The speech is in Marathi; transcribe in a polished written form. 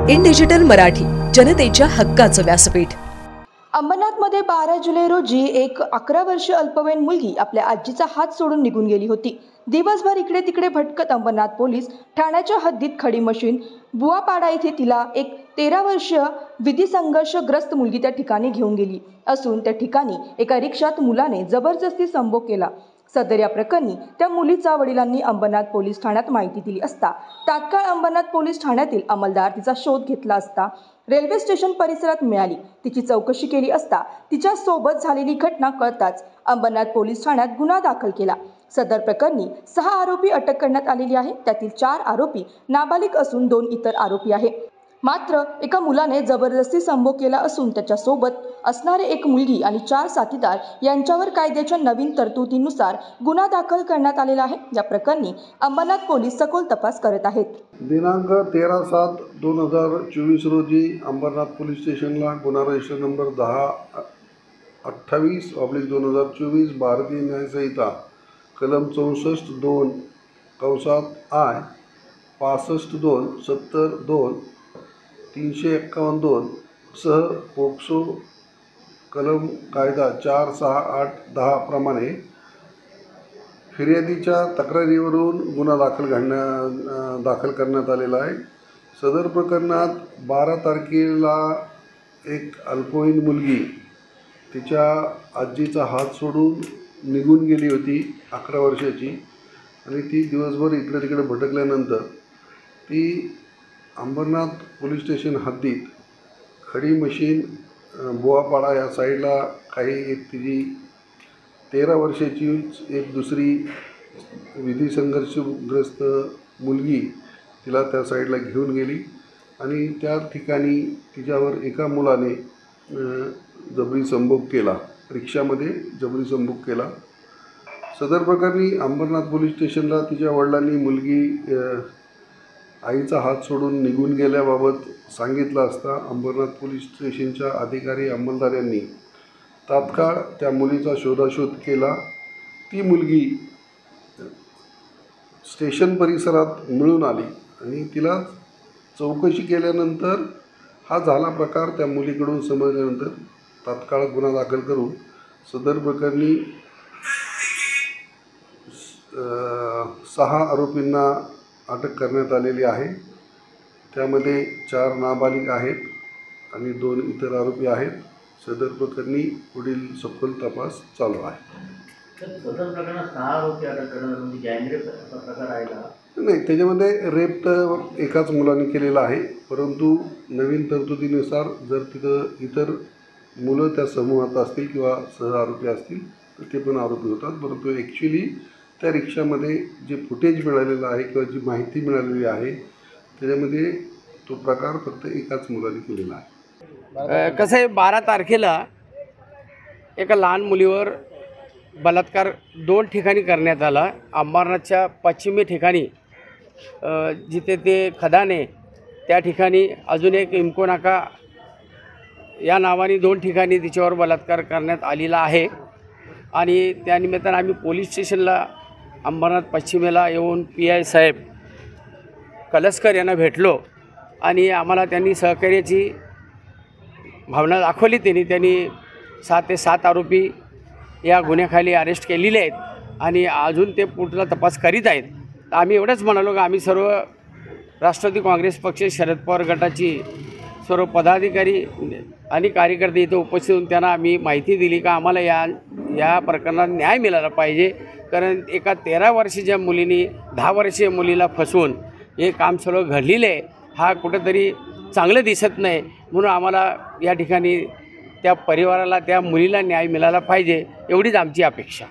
इन डिजिटल मराठी, जनतेच्या हक्काचं व्यासपीठ। अंबरनाथमध्ये 12 जुलै रोजी एक 11 वर्षीय अल्पवयीन मुलगी आपल्या आजीचा हात सोडून निघून गेली होती। दिवसभर इकडे तिकडे भटकत अंबरनाथ पोलीस ठाण्याच्या हद्दीत खडी मशीन बुवापाडा येथे तिला एक 13 वर्षीय विधी संघर्षग्रस्त मुलगी त्या ठिकाणी घेऊन गेली असून त्या ठिकाणी एका रिक्षात मुलाने जबरदस्ती संभोग केला। सदर या प्रकरणी त्या मुलीचा वडिलांनी अंबरनाथ पोलीस ठाण्यात माहिती दिली असता तात्काळ अंबरनाथ पोलीस ठाण्यातील अंमलदार तिचा शोध घेतला असता रेल्वे स्टेशन परिसरात मिळाली। तिची चौकशी केली असता तिच्या सोबत झालेली घटना कळताच अंबरनाथ पोलीस ठाण्यात गुन्हा दाखल केला। सदर प्रकरणी 6 आरोपी अटक करण्यात आलेली आहे। त्यातील 4 आरोपी नाबालिग असून 2 इतर आरोपी आहे। मात्र एका मुलाने जबरदस्ती संभोग केला असून त्याच्या सोबत असणारे एक मुलगी आणि 4 साथीदार यांच्यावर कायद्याच्या नवीन तरतुदीनुसार गुन्हा दाखल करण्यात आलेला आहे। या प्रकरणी अंबरनाथ पोलीस सखोल तपास करत आहेत। दिनांक 13/7/2024 रोजी अंबरनाथ पोलीस स्टेशनला गुन्हा रजिस्टर नंबर 1028/2024 भारतीय न्याय संहिता कलम 64(2) I 65(2) 70(2) 351(2) सह पोक्सो कलम कायदा 4, 6, 8, 10 प्रमाणे फिर्यादीच्या तक्रारीवरून गुन्हा दाखल करण्यात आलेला आहे। सदर प्रकरणात 12 तारखेला एक अल्पवयीन मुलगी तिच्या आजीचा हात सोडून निघून गेली होती 11 वर्षाची आणि ती दिवसभर इकडे तिकडे भटकल्यानंतर ती अंबरनाथ पोलीस स्टेशन हद्दीत खडी मशीन बुवापाडा या साईडला एक तिची 13 वर्षाची एक दुसरी विधी संघर्षग्रस्त मुलगी तिला त्या साईडला घेऊन गेली आणि त्या ठिकाणी तिच्यावर एका मुलाने जबरी संभोग केला, रिक्षामध्ये जबरी संभोग केला। सदर प्रकरणी अंबरनाथ पोलीस स्टेशनला तिच्या वडिलांनी मुलगी आईचा हात सोडून निघून गेल्याबाबत सांगितलं असता अंबरनाथ पोलीस स्टेशनच्या अधिकारी अंमलदार यांनी तात्काळ त्या मुलीचा शोधाशोध केला। ती मुलगी स्टेशन परिसरात मिळून आली आणि तिला चौकशी केल्यानंतर हा झाला प्रकार त्या मुलीकडून समजल्यानंतर तात्काळ गुन्हा दाखल करून सदर प्रकरणी 6 आरोपींना अटक करण्यात आलेली आहे। त्यामध्ये 4 नाबालिग आहेत आणि 2 इतर आरोपी आहेत। सदर प्रकरणी पुढील सखोल तपास चालू आहे। सदर प्रकरणात 6 आरोपी अटक करण्यात म्हणजे गँगरेप असा प्रकार आहे का? नाही, त्याच्यामध्ये रेप तर एकाच मुलाने केलेला आहे, परंतु नवीन तरतुदीनुसार जर तिथं इतर मुलं त्या समूहात असतील किंवा सह आरोपी असतील तर ते पण आरोपी होतात। परंतु ॲक्च्युली त्या रिक्षामध्ये जे फुटेज मिळालेलं आहे किंवा जी माहिती मिळालेली आहे त्याच्यामध्ये तो प्रकार फक्त एकाच मुलाने केलेला आहे। कसं आहे, 12 तारखेला एका लहान मुलीवर बलात्कार 2 ठिकाणी करण्यात आला। अंबरनाथच्या पश्चिमी ठिकाणी जिथे ते खदाने त्या ठिकाणी अजून एक इमको नाका या नावाने 2 ठिकाणी तिच्यावर बलात्कार करण्यात आलेला आहे आणि त्यानिमित्तानं आम्ही पोलीस स्टेशनला अंबरनाथ पश्चिमेला येऊन PI साहेब कलस्कर यांना भेटलो आणि आम्हाला त्यांनी सहकार्याची भावना दाखवली। त्यांनी 6 ते 7 आरोपी या गुन्ह्याखाली अरेस्ट केलेले आहेत आणि अजून ते पुढला तपास करीत आहेत। तर आम्ही एवढंच म्हणालो की आम्ही सर्व राष्ट्रवादी काँग्रेस पक्ष शरद पवार गटाची सर्व पदाधिकारी आणि कार्यकर्ते इथं उपस्थित होऊन त्यांना आम्ही माहिती दिली का आम्हाला या प्रकरणात न्याय मिळाला पाहिजे, कारण एका 13 वर्षाच्या मुलीने 10 वर्षीय मुलीला फसवून हे काम सर्व घडलेलं आहे। हा कुठंतरी चांगलं दिसत नाही, म्हणून आम्हाला या ठिकाणी त्या परिवाराला त्या मुलीला न्याय मिळाला पाहिजे एवढीच आमची अपेक्षा।